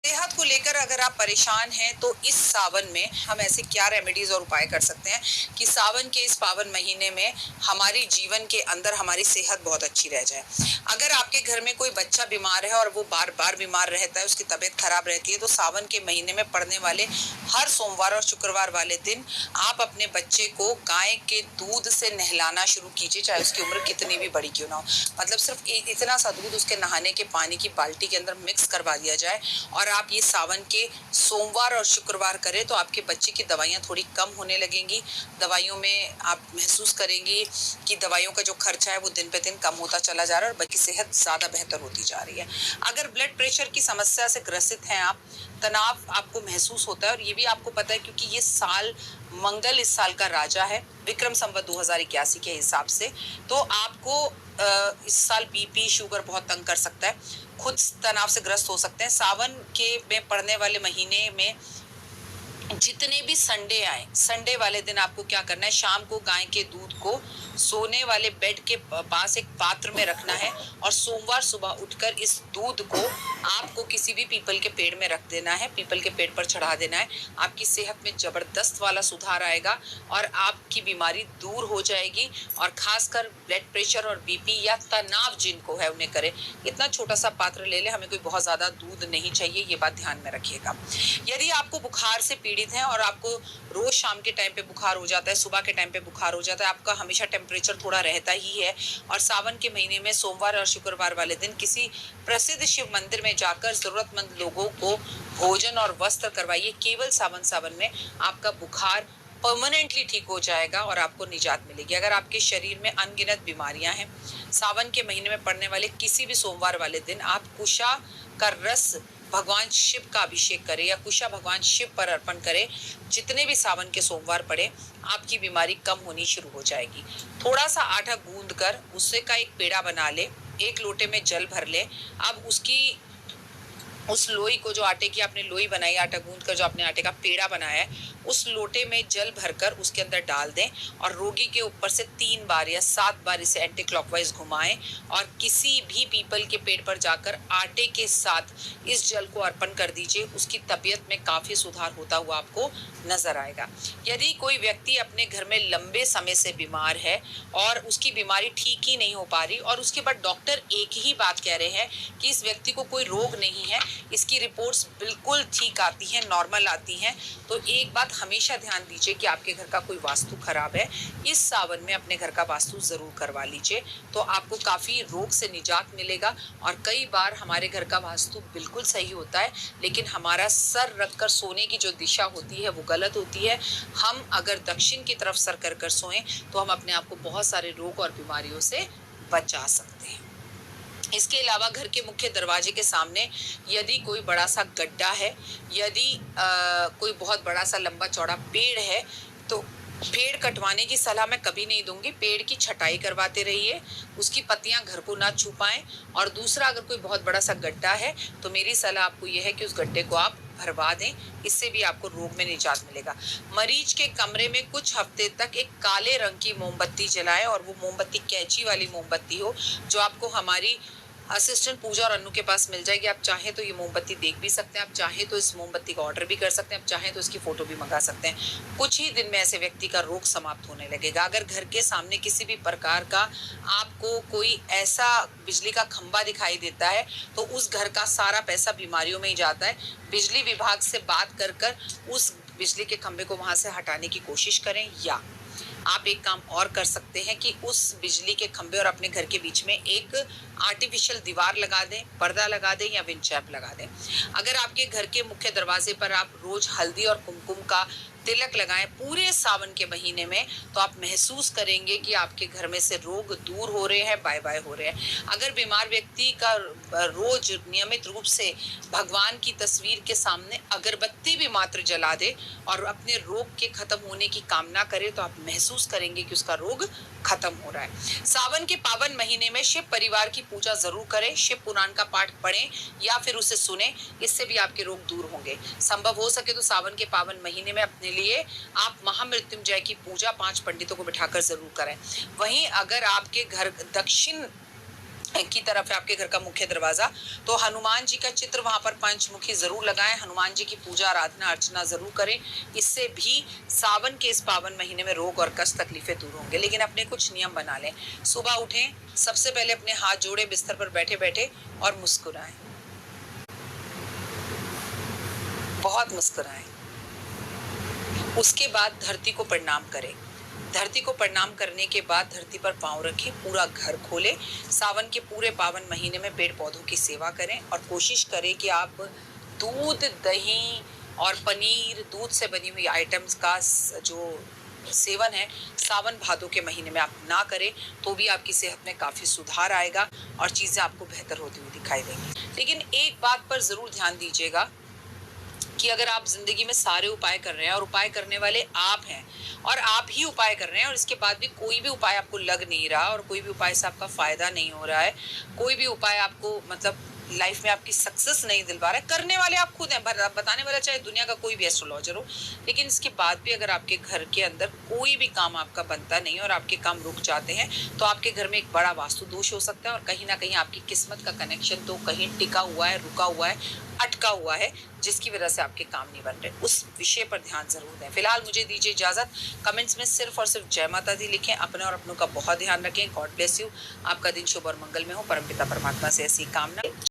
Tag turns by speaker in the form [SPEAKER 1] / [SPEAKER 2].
[SPEAKER 1] सेहत को लेकर अगर आप परेशान हैं तो इस सावन में हम ऐसे क्या रेमेडीज और उपाय कर सकते हैं कि सावन के इस पावन महीने में हमारी जीवन के अंदर हमारी सेहत बहुत अच्छी रह जाए। अगर आपके घर में कोई बच्चा बीमार है और वो बार बार बीमार रहता है, उसकी तबीयत खराब रहती है, तो सावन के महीने में पड़ने वाले हर सोमवार और शुक्रवार वाले दिन आप अपने बच्चे को गाय के दूध से नहलाना शुरू कीजिए, चाहे उसकी उम्र कितनी भी बड़ी क्यों ना हो। मतलब सिर्फ इतना सा दूध उसके नहाने के पानी की बाल्टी के अंदर मिक्स करवा दिया जाए और आप ये सावन के सोमवार और शुक्रवार करें तो आपके बच्चे की दवाइयाँ थोड़ी कम होने लगेंगी। दवाइयों में आप महसूस करेंगी कि दवाइयों का जो खर्चा है वो दिन पे दिन कम होता चला जा रहा है और बच्चे की सेहत ज़्यादा बेहतर होती जा रही है। अगर ब्लड प्रेशर की समस्या से ग्रसित हैं आप, तनाव आपको महसूस होता है और ये भी आपको पता है क्योंकि ये साल मंगल इस साल का राजा है विक्रम संवत 2081 के हिसाब से, तो आपको इस साल बीपी शुगर बहुत तंग कर सकता है, खुद तनाव से ग्रस्त हो सकते हैं। सावन के में पड़ने वाले महीने में जितने भी संडे आए, संडे वाले दिन आपको क्या करना है, शाम को गाय के दूध को सोने वाले बेड के पास एक पात्र में रखना है और सोमवार सुबह उठकर इस दूध को आपको किसी भी पीपल के पेड़ में रख देना है, पीपल के पेड़ पर चढ़ा देना है। आपकी सेहत में जबरदस्त वाला सुधार आएगा और आपकी बीमारी दूर हो जाएगी। और खासकर ब्लड प्रेशर और बीपी या तनाव जिनको है उन्हें करें। इतना छोटा सा पात्र ले ले, हमें कोई बहुत ज़्यादा दूध नहीं चाहिए, ये बात ध्यान में रखिएगा। यदि आपको बुखार से पीड़ित हैं और आपको रोज शाम के टाइम पे बुखार हो जाता है, सुबह के टाइम पे बुखार हो जाता है, आपका हमेशा टेम्परेचर थोड़ा रहता ही है और सावन के महीने में सोमवार और शुक्रवार वाले दिन किसी प्रसिद्ध शिव मंदिर में जाकर जरूरतमंद लोगों को भोजन और वस्त्र करवाइए। केवल सावन में आपका बुखार परमानेंटली ठीक हो जाएगा और आपको निजात मिलेगी। अगर आपके शरीर में अनगिनत बीमारियां हैं, सावन के महीने में पड़ने वाले किसी भी सोमवार वाले दिन आप कुशा का रस भगवान शिव का अभिषेक करें या कुशा भगवान शिव पर अर्पण करें। जितने भी सावन के सोमवार पड़े आपकी बीमारी कम होनी शुरू हो जाएगी। थोड़ा सा आटा गूंद कर उससे का एक पेड़ा बना ले, एक लोटे में जल भर ले। अब उस लोई को, जो आटे की आपने लोई बनाई, आटा गूंद कर जो आपने आटे का पेड़ा बनाया है, उस लोटे में जल भरकर उसके अंदर डाल दें और रोगी के ऊपर से 3 बार या 7 बार इसे एंटी क्लॉकवाइज घुमाएं और किसी भी पीपल के पेड़ पर जाकर आटे के साथ इस जल को अर्पण कर दीजिए। उसकी तबीयत में काफ़ी सुधार होता हुआ आपको नजर आएगा। यदि कोई व्यक्ति अपने घर में लंबे समय से बीमार है और उसकी बीमारी ठीक ही नहीं हो पा रही और उसके बाद डॉक्टर एक ही बात कह रहे हैं कि इस व्यक्ति को कोई रोग नहीं है, इसकी रिपोर्ट्स बिल्कुल ठीक आती हैं, नॉर्मल आती हैं, तो एक बात हमेशा ध्यान दीजिए कि आपके घर का कोई वास्तु खराब है। इस सावन में अपने घर का वास्तु ज़रूर करवा लीजिए, तो आपको काफ़ी रोग से निजात मिलेगा। और कई बार हमारे घर का वास्तु बिल्कुल सही होता है लेकिन हमारा सर रखकर सोने की जो दिशा होती है वो गलत होती है। हम अगर दक्षिण की तरफ सर कर कर सोएं तो हम अपने आप को बहुत सारे रोग और बीमारियों से बचा सकते हैं। इसके अलावा घर के मुख्य दरवाजे के सामने यदि कोई बड़ा सा गड्ढा है, यदि कोई बहुत बड़ा सा लंबा चौड़ा पेड़ है, तो पेड़ कटवाने की सलाह मैं कभी नहीं दूंगी। पेड़ की छटाई करवाते रहिए, उसकी पत्तियां घर को ना छुपाएं। और दूसरा, अगर कोई बहुत बड़ा सा गड्ढा है तो मेरी सलाह आपको यह है कि उस गड्ढे को आप भरवा दें, इससे भी आपको रोग में निजात मिलेगा। मरीज के कमरे में कुछ हफ्ते तक एक काले रंग की मोमबत्ती जलाएं और वो मोमबत्ती कैंची वाली मोमबत्ती हो, जो आपको हमारी असिस्टेंट पूजा और अन्नू के पास मिल जाएगी। आप चाहें तो ये मोमबत्ती देख भी सकते हैं, आप चाहें तो इस मोमबत्ती का ऑर्डर भी कर सकते हैं, आप चाहें तो इसकी फ़ोटो भी मंगा सकते हैं। कुछ ही दिन में ऐसे व्यक्ति का रोग समाप्त होने लगेगा। अगर घर के सामने किसी भी प्रकार का आपको कोई ऐसा बिजली का खंभा दिखाई देता है तो उस घर का सारा पैसा बीमारियों में ही जाता है। बिजली विभाग से बात कर उस बिजली के खंभे को वहाँ से हटाने की कोशिश करें, या आप एक काम और कर सकते हैं कि उस बिजली के खंभे और अपने घर के बीच में एक आर्टिफिशियल दीवार लगा दें, पर्दा लगा दें या विंडशैप लगा दें। अगर आपके घर के मुख्य दरवाजे पर आप रोज हल्दी और कुमकुम का तिलक लगाएं पूरे सावन के महीने में, तो आप महसूस करेंगे कि आपके घर में से रोग दूर हो रहे हैं, बाय बाय हो रहे हैं। अगर बीमार व्यक्ति का रोज नियमित रूप से भगवान की तस्वीर के सामने अगरबत्ती भी मात्र जला दे और अपने रोग के खत्म होने की कामना करे, तो आप महसूस करेंगे कि उसका रोग खत्म हो रहा है। सावन के पावन महीने में शिव परिवार की पूजा जरूर करें, शिव पुराण का पाठ पढ़ें या फिर उसे सुने, इससे भी आपके रोग दूर होंगे। संभव हो सके तो सावन के पावन महीने में अपने लिए आप महामृत्युंजय की पूजा 5 पंडितों को बिठाकर जरूर करें। वहीं अगर आपके घर दक्षिण की तरफ है आपके घर का मुख्य दरवाजा, तो हनुमान जी का चित्र वहां पर पंचमुखी जरूर लगाएं, हनुमान जी की पूजा आराधना अर्चना जरूर करें। इससे भी सावन के इस पावन महीने में रोग और कष्ट तकलीफें दूर होंगे। लेकिन अपने कुछ नियम बना लें। सुबह उठें, सबसे पहले अपने हाथ जोड़े बिस्तर पर बैठे बैठे और मुस्कुराएं, बहुत मुस्कुराएं। उसके बाद धरती को प्रणाम करें। धरती को प्रणाम करने के बाद धरती पर पांव रखें, पूरा घर खोलें। सावन के पूरे पावन महीने में पेड़ पौधों की सेवा करें और कोशिश करें कि आप दूध, दही और पनीर, दूध से बनी हुई आइटम्स का जो सेवन है सावन भादों के महीने में आप ना करें, तो भी आपकी सेहत में काफ़ी सुधार आएगा और चीज़ें आपको बेहतर होती हुई दिखाई देंगी। लेकिन एक बात पर ज़रूर ध्यान दीजिएगा कि अगर आप जिंदगी में सारे उपाय कर रहे हैं और उपाय करने वाले आप हैं और आप ही उपाय कर रहे हैं और इसके बाद भी कोई भी उपाय आपको लग नहीं रहा और कोई भी उपाय से आपका फायदा नहीं हो रहा है, कोई भी उपाय आपको मतलब लाइफ में आपकी सक्सेस नहीं दिलवा रहा है, करने वाले आप खुद हैं, बताने वाला चाहे दुनिया का कोई भी एस्ट्रोलॉजर हो, लेकिन इसके बाद भी अगर आपके घर के अंदर कोई भी काम आपका बनता नहीं और आपके काम रुक जाते हैं, तो आपके घर में एक बड़ा वास्तु दोष हो सकता है और कहीं ना कहीं आपकी किस्मत का कनेक्शन तो कहीं टिका हुआ है, रुका हुआ है, अटका हुआ है, जिसकी वजह से आपके काम नहीं बन रहे। उस विषय पर ध्यान जरूर दें। फिलहाल मुझे दीजिए इजाजत। कमेंट्स में सिर्फ और सिर्फ जय माता दी लिखें। अपने और अपनों का बहुत ध्यान रखें। God bless you. आपका दिन शुभ और मंगल में हो। परमपिता परमात्मा से ऐसी कामना।